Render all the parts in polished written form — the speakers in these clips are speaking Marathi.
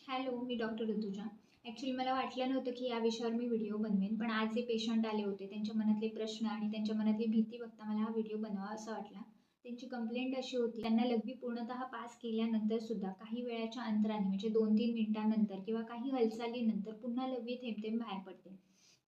हॅलो, मी डॉक्टर ऋतुजा. ॲक्च्युली मला वाटलं नव्हतं की या विषयावर मी व्हिडिओ बनवेन, पण आज जे पेशंट आले होते त्यांच्या मनातले प्रश्न आणि त्यांच्या मनातली भीती बघता मला हा व्हिडिओ बनवावा असा वाटला. त्यांची कंप्लेंट अशी होती, त्यांना लघवी पूर्णतः पास केल्यानंतर सुद्धा काही वेळाच्या अंतराने म्हणजे 2-3 मिनिटांनंतर किंवा काही हालचालीनंतर पुन्हा लघवी थेंब-थेंब बाहेर पडते.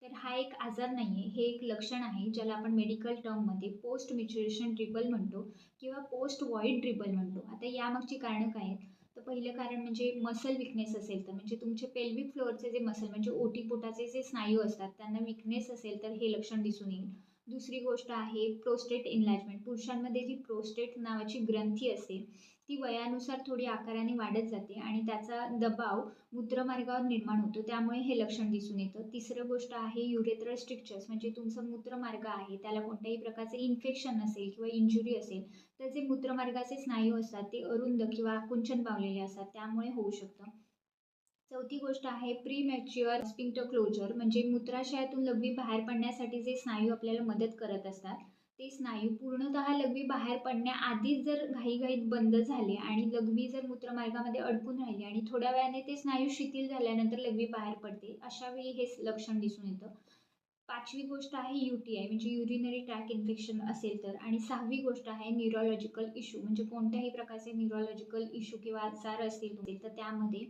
तर हा एक आजार नाही आहे, हे एक लक्षण आहे ज्याला आपण मेडिकल टर्ममध्ये पोस्ट मॅच्युरेशन ड्रिबल म्हणतो किंवा पोस्ट व्हॉइड ड्रिबल म्हणतो. आता यामागची कारणं काय आहेत? तर पहिलं कारण म्हणजे मसल विकनेस असेल तर म्हणजे तुमचे पेल्विक फ्लोअरचे जे मसल म्हणजे ओटीपोटाचे जे स्नायू असतात त्यांना विकनेस असेल तर हे लक्षण दिसून येईल. दुसरी गोष्ट आहे प्रोस्टेट इनलॅर्जमेंट. पुरुषांमध्ये जी प्रोस्टेट नावाची ग्रंथी असते ती वयानुसार थोडी आकाराने वाढत जाते आणि त्याचा दबाव मूत्रमार्गावर निर्माण होतो, त्यामुळे हे लक्षण दिसून येतं. तिसरं गोष्ट आहे युरेथ्रल स्ट्रिक्चर्स म्हणजे तुमचा मूत्रमार्ग आहे त्याला कोणत्याही प्रकारचे इन्फेक्शन असेल किंवा इंजुरी असेल तर जे मूत्रमार्गाचे स्नायू असतात ते अरुंद किंवा आकुंचन पावलेले असतात, त्यामुळे होऊ शकतं. चौथी गोष्ट आहे प्री मॅच्युअर स्फिंक्टर क्लोजर म्हणजे मूत्राशयातून लघवी बाहेर पडण्यासाठी जे स्नायू आपल्याला मदत करत असतात ते स्नायू पूर्णतः लघवी बाहेर पडण्याआधीच जर घाईघाईत बंद झाले आणि लघवी जर मूत्रमार्गामध्ये अडकून राहिली आणि थोड्या वेळाने ते स्नायू शिथिल झाल्यानंतर लघवी बाहेर पडते, अशा वेळी हे लक्षण दिसून येतं. पाचवी गोष्ट आहे UTI म्हणजे युरिनरी ट्रॅक इन्फेक्शन असेल तर. आणि सहावी गोष्ट आहे न्यूरोलॉजिकल इश्यू म्हणजे कोणत्याही प्रकारचे न्यूरोलॉजिकल इश्यू किंवा आजार असतील तर त्यामध्ये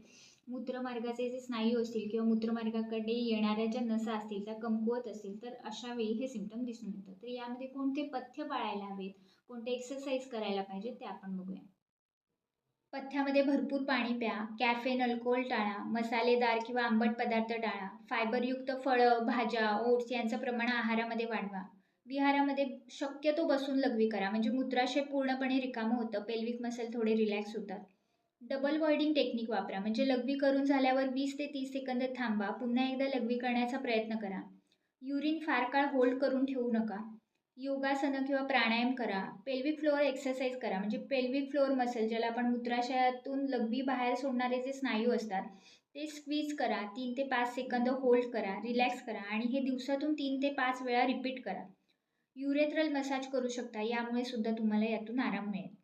मूत्रमार्गाचे जे स्नायू असतील किंवा मूत्रमार्गाकडे येणाऱ्या ज्या नसा असतील त्या कमकुवत असतील तर अशा वेळी हे सिम्पटम दिसून येतात. तर यामध्ये कोणते पथ्य पाळायला हवेत, कोणते एक्सरसाइज करायला पाहिजे ते आपण बघूया. पथ्यामध्ये भरपूर पाणी प्या, कॅफेन, अल्कोहोल टाळा, मसालेदार किंवा आंबट पदार्थ टाळा, फायबरयुक्त फळं, भाज्या, ओट्स यांचं प्रमाण आहारामध्ये वाढवा. विहारामध्ये शक्यतो बसून लघवी करा म्हणजे मूत्राशय पूर्णपणे रिकामं होतं, पेल्विक मसल थोडे रिलॅक्स होतात. डबल व्हॉइडिंग टेक्निक वापरा म्हणजे लघवी करून झाल्यावर 20 ते 30 सेकंद थांबा, पुन्हा एकदा लघवी करण्याचा प्रयत्न करा. युरिन फार काळ होल्ड करून ठेवू नका. योगासनं किंवा प्राणायाम करा. पेल्विक फ्लोअर एक्सरसाइज करा म्हणजे पेल्विक फ्लोअर मसल ज्याला आपण मूत्राशयातून लघवी बाहेर सोडणारे जे स्नायू असतात ते स्क्वीज करा. 3 ते 5 सेकंद होल्ड करा, रिलॅक्स करा आणि हे दिवसातून 3 ते 5 वेळा रिपीट करा. युरेथ्रल मसाज करू शकता, यामुळे सुद्धा तुम्हाला यातून आराम मिळेल.